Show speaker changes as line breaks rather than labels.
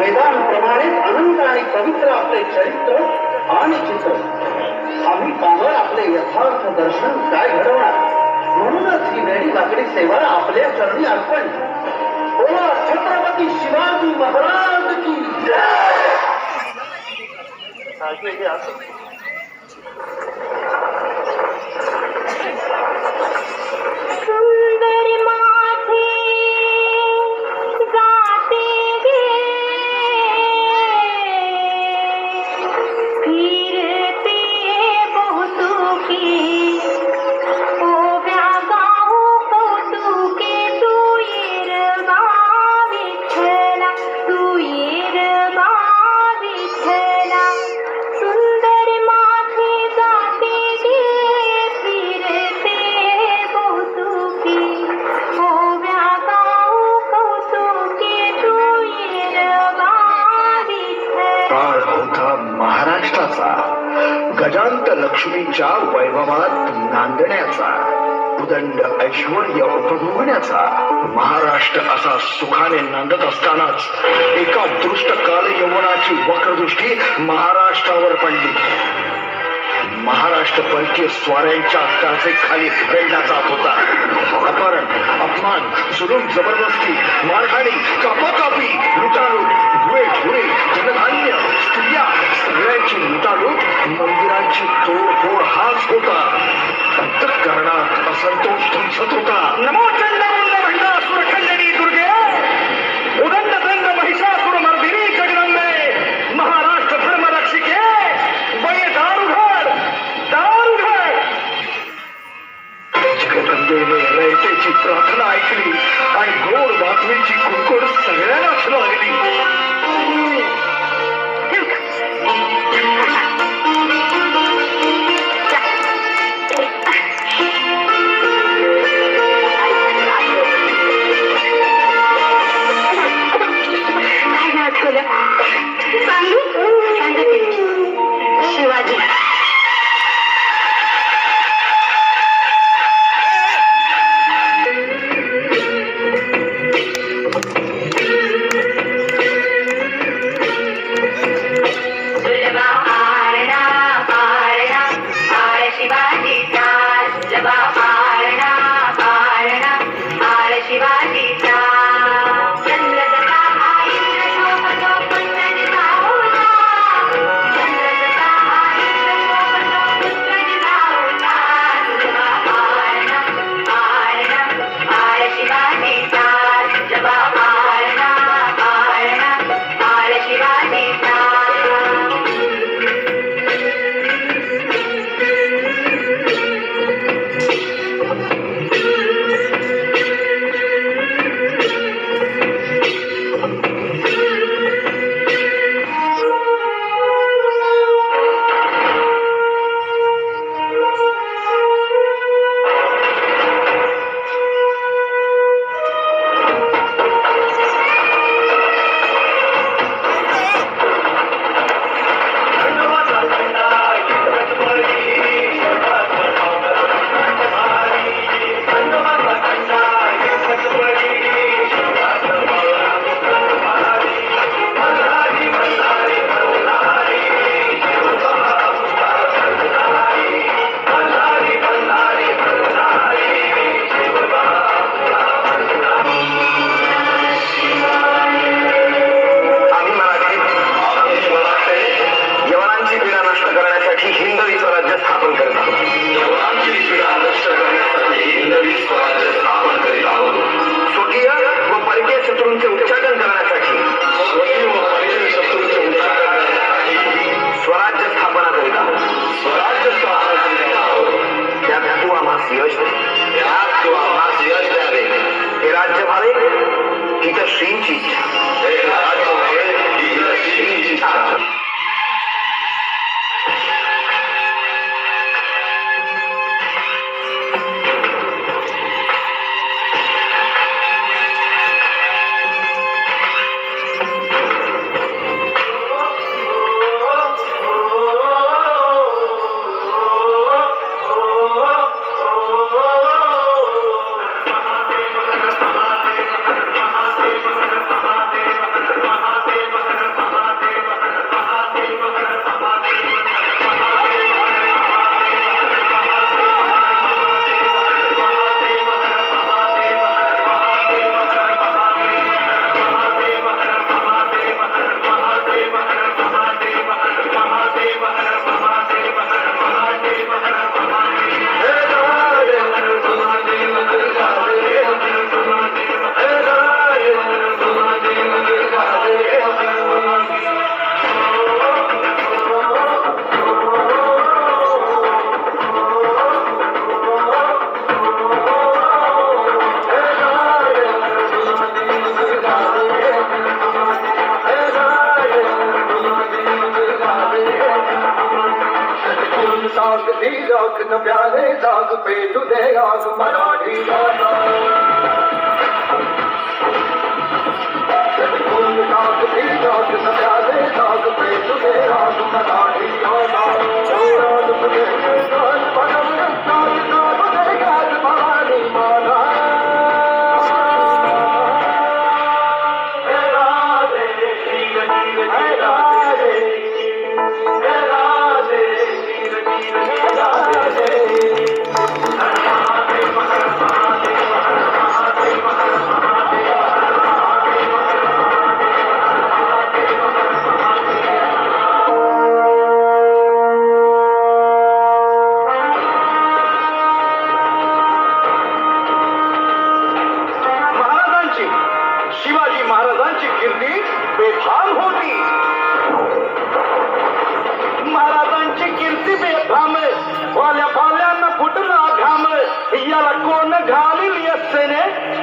वेदांप्रमाणेच अनंत आणि पवित्र आपले चरित्र आणि चित्र. आम्ही पामर आपले यथार्थ दर्शन काय घडवणार. म्हणूनच ही वेळी वाकडी सेवा आपल्या चरणी अर्पण. बोला छत्रपती शिवाजी महाराज की जय.
गजांत लक्ष्मीच्या वैभवात नांदण्याचा, उदंड ऐश्वर्य उपभोगण्याचा. महाराष्ट्र असा सुखाने नांदत असतानाच एका दृष्ट काल यवनाची वक्रदृष्टी महाराष्ट्रावर पडली. महाराष्ट्र परकीय स्वाऱ्यांच्या काचे खाली फेडला जात होता. अपहरण, अपमान, जुलूम, जबरदस्ती, मारहाणी, कापाकापी, लुटालूट, धुळे, जनधान्य, स्त्रिया, सगळ्यांची लुटालूट, मंदिरांची तोडफोड हाच होता. अंतःकरणात असंतोष धुमसत होता. नमो चंद्रमुंड भंडासुर खंडनी दुर्गे, उदंड दंड महिषासुर मर्दिनी जगदंबे, महाराष्ट्र धर्मरक्षिके, वय दारुघर, दारुघर. जगदंबेने रयतेची प्रार्थना ऐकली आणि गोड बातमीची कुणकुण सगळ्यांनाच लागली. लाख नव्याने जाग पेटू दे आग मराठी गाथा